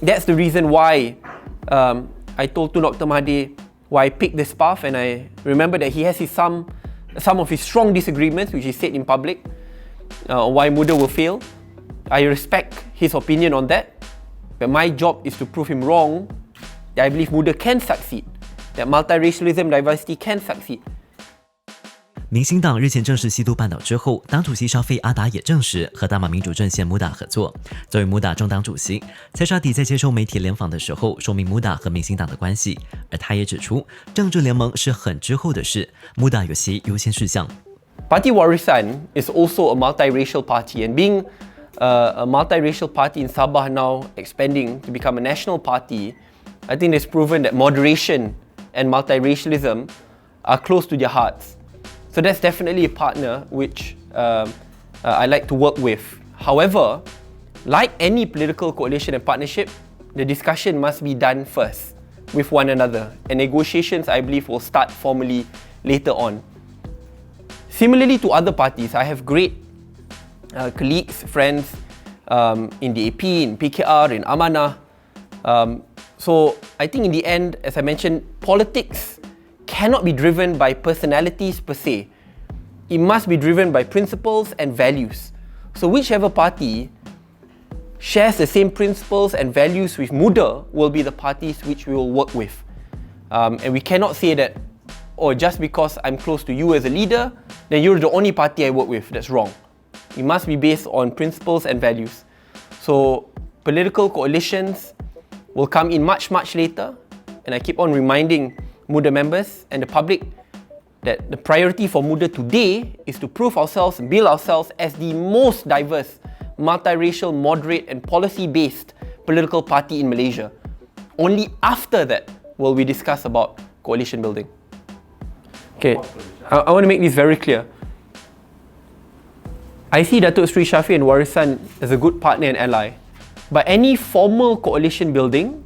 that's the reason why I told Dr. Mahathir why I picked this path, and I remember that he has some of his strong disagreements, which he said in public, why MUDA will fail. I respect his opinion on that, but my job is to prove him wrong, that I believe MUDA can succeed, that multiracialism, diversity can succeed. 民兴党日前正式西渡半岛之后，党主席沙菲阿达也证实和大马民主阵线 MUDA 合作。作为 MUDA 政党主席，赛沙迪在接受媒体联访的时候说明 MUDA 和民兴党的关系，而他也指出，政治联盟是很之后的事 ，MUDA 有些优先事项。Party Warisan is also a multiracial party, and being a multiracial party in Sabah now expanding to become a national party, I think it's proven that moderation and multiracialism are close to their hearts. So that's definitely a partner which I like to work with. However, like any political coalition and partnership, the discussion must be done first with one another, and negotiations, I believe, will start formally later on. Similarly to other parties, I have great colleagues, friends in the AP, in PKR, in Amanah. So I think in the end, as I mentioned, politics cannot be driven by personalities per se. It must be driven by principles and values. So whichever party shares the same principles and values with MUDA will be the parties which we will work with. And we cannot say that, oh, just because I'm close to you as a leader, then you're the only party I work with. That's wrong. It must be based on principles and values. So political coalitions will come in much, much later. And I keep on reminding MUDA members and the public that the priority for MUDA today is to prove ourselves, build ourselves as the most diverse, multiracial, moderate and policy-based political party in Malaysia. Only after that will we discuss about coalition building. Okay, I want to make this very clear. I see Datuk Sri Shafie and Warisan as a good partner and ally, but any formal coalition building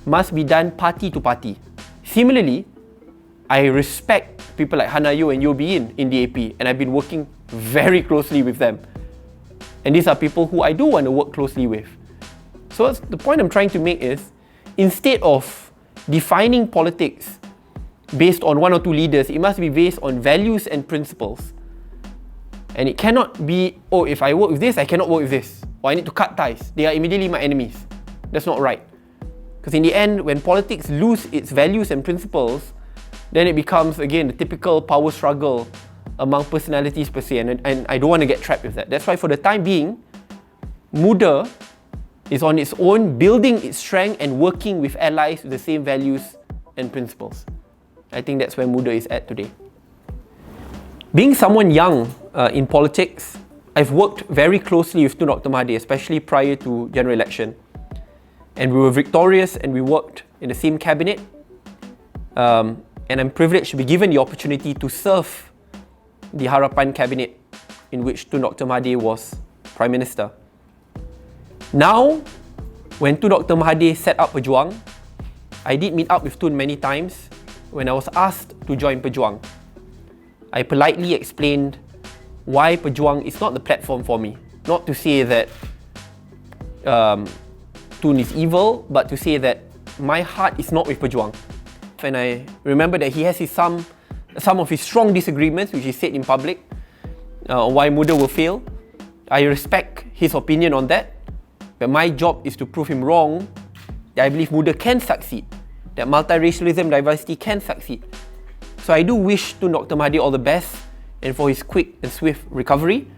must be done party to party. Similarly, I respect people like Hanayo and Yobi in the AP, and I've been working very closely with them. And these are people who I do want to work closely with. So the point I'm trying to make is, instead of defining politics based on one or two leaders, it must be based on values and principles. And it cannot be, oh, if I work with this, I cannot work with this. Or I need to cut ties. They are immediately my enemies. That's not right. Because in the end, when politics lose its values and principles, then it becomes, again, the typical power struggle among personalities per se. And I don't want to get trapped with that. That's why for the time being, MUDA is on its own, building its strength and working with allies with the same values and principles. I think that's where MUDA is at today. Being someone young in politics, I've worked very closely with Dr. Mahathir, especially prior to general election. And we were victorious and we worked in the same cabinet. And I'm privileged to be given the opportunity to serve the Harapan cabinet in which Dr. Mahathir was Prime Minister. Now, when Dr. Mahathir set up Pejuang, I did meet up with Tun many times when I was asked to join Pejuang. I politely explained why Pejuang is not the platform for me. Not to say that Tun is evil, but to say that my heart is not with Pejuang. And I remember that he has some of his strong disagreements, which he said in public, why MUDA will fail. I respect his opinion on that, but my job is to prove him wrong, that I believe MUDA can succeed, that multiracialism, diversity can succeed. So I do wish to Dr. Mahathir all the best and for his quick and swift recovery.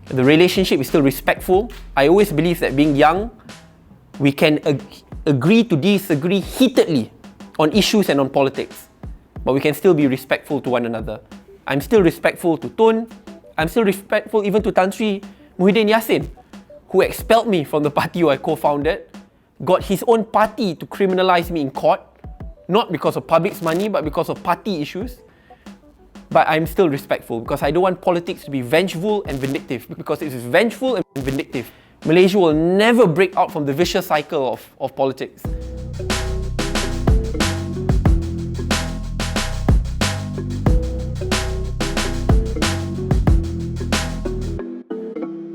The relationship is still respectful. I always believe that being young, we can agree to disagree heatedly on issues and on politics, but we can still be respectful to one another. I'm still respectful to Tun. I'm still respectful even to Tan Sri Muhyiddin Yassin, who expelled me from the party I co-founded, got his own party to criminalize me in court, not because of public's money, but because of party issues. But I'm still respectful because I don't want politics to be vengeful and vindictive, because it is vengeful and vindictive. Malaysia will never break out from the vicious cycle of politics.